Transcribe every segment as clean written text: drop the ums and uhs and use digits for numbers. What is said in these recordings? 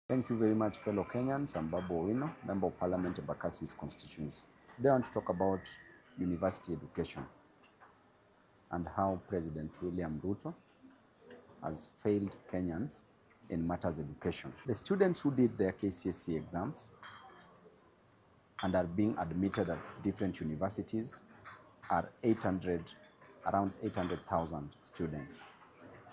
Thank you very much, fellow Kenyans. I'm Babu Owino, Member of Parliament of Bakasi's constituency. Today I want to talk about university education and how President William Ruto has failed Kenyans in matters education. The students who did their KCSE exams and are being admitted at different universities are around 800,000 students,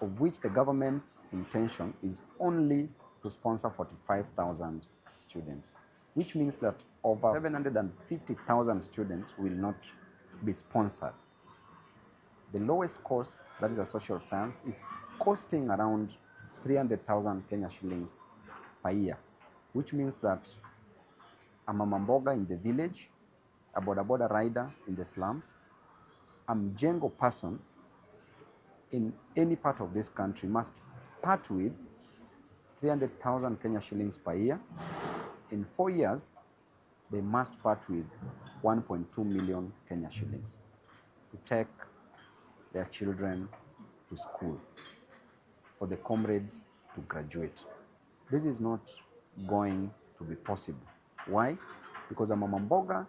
of which the government's intention is only to sponsor 45,000 students, which means that over 750,000 students will not be sponsored. The lowest course, that is a social science, is costing around 300,000 Kenya shillings per year, which means that a Mboga in the village, a Bodaboda rider in the slums, a Mjengo person in any part of this country must part with 300,000 Kenya shillings per year. In 4 years, they must part with 1.2 million Kenya shillings to take their children to school, for the comrades to graduate. This is not going to be possible. Why? Because a Mboga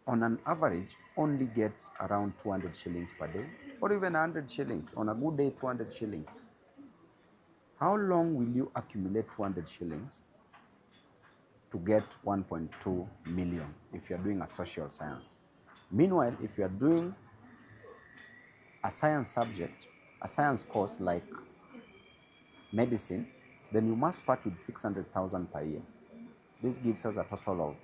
on an average only gets around 200 shillings per day, or even 100 shillings. On a good day, 200 shillings. How long will you accumulate 200 shillings to get 1.2 million if you're doing a social science? Meanwhile, if you're doing a science subject, a science course like medicine, then you must part with 600,000 per year. This gives us a total of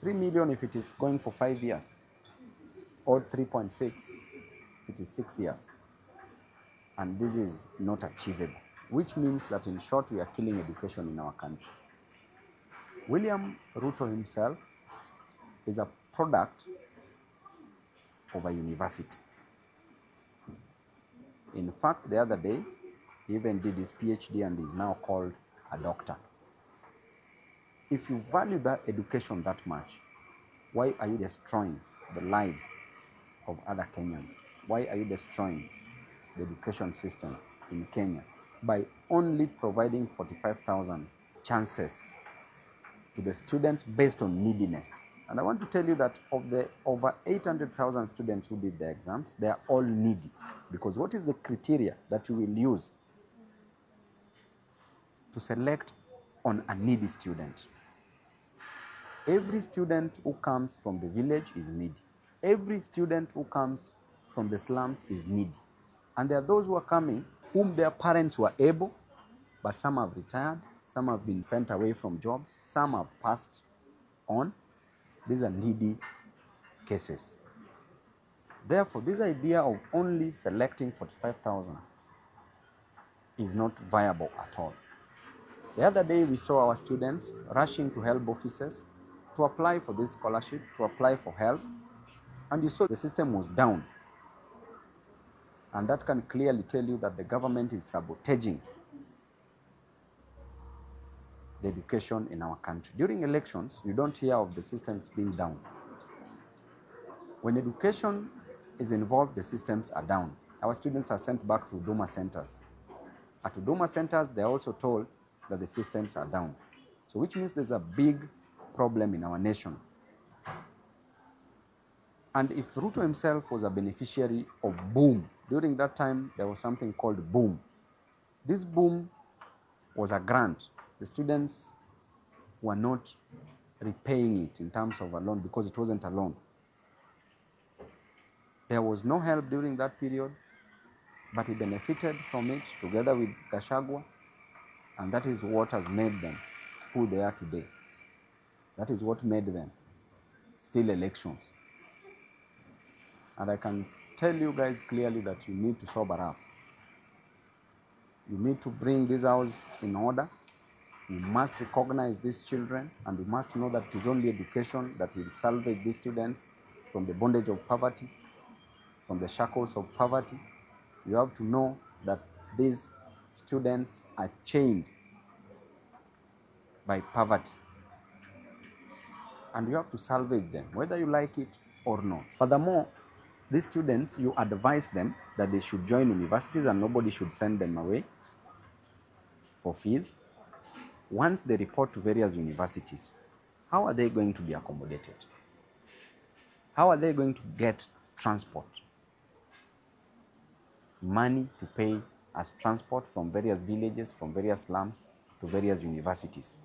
3 million if it is going for 5 years, or 3.6 if it is 6 years. And this is not achievable, which means that in short, we are killing education in our country. William Ruto himself is a product of a university. In fact, the other day, he even did his PhD and is now called a doctor. If you value that education that much, why are you destroying the lives of other Kenyans? Why are you destroying the education system in Kenya by only providing 45,000 chances to the students based on neediness? And I want to tell you that of the over 800,000 students who did their exams, they are all needy. Because what is the criteria that you will use to select on a needy student? Every student who comes from the village is needy. Every student who comes from the slums is needy. And there are those who are coming whom their parents were able, but some have retired, some have been sent away from jobs, some have passed on. These are needy cases. Therefore, this idea of only selecting 45,000 is not viable at all. The other day, we saw our students rushing to help offices to apply for this scholarship, to apply for help, and you saw the system was down. And that can clearly tell you that the government is sabotaging the education in our country. During elections, you don't hear of the systems being down. When education is involved, the systems are down. Our students are sent back to Huduma centers. At Huduma centers, they are also told that the systems are down. So which means there's a big problem in our nation. And if Ruto himself was a beneficiary of boom, during that time there was something called boom. This boom was a grant. The students were not repaying it in terms of a loan because it wasn't a loan. There was no help during that period, but he benefited from it together with Gachagua, and that is what has made them who they are today. That is what made them steal elections. And I can tell you guys clearly that you need to sober up. You need to bring this house in order. We must recognize these children, and we must know that it is only education that will salvage these students from the bondage of poverty, from the shackles of poverty. You have to know that these students are chained by poverty, and you have to salvage them, whether you like it or not. Furthermore, these students, you advise them that they should join universities and nobody should send them away. for fees. Once they report to various universities, how are they going to be accommodated? How are they going to get transport? Money to pay as transport from various villages, from various slums to various universities.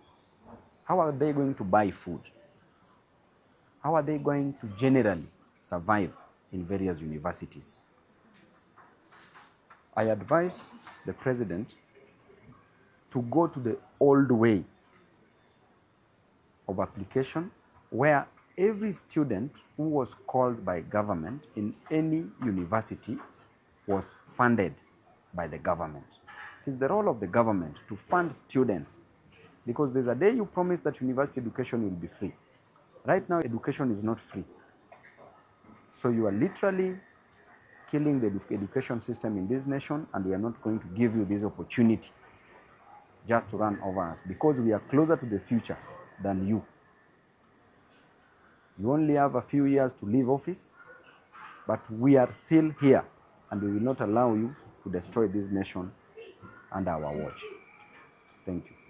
How are they going to buy food? How are they going to generally survive in various universities? I advise the president to go to the old way of application, where every student who was called by government in any university was funded by the government. It is the role of the government to fund students, because there's a day you promise that university education will be free. Right now, education is not free. So you are literally killing the education system in this nation, and we are not going to give you this opportunity just to run over us, because we are closer to the future than you. You only have a few years to leave office, but we are still here, and we will not allow you to destroy this nation under our watch. Thank you.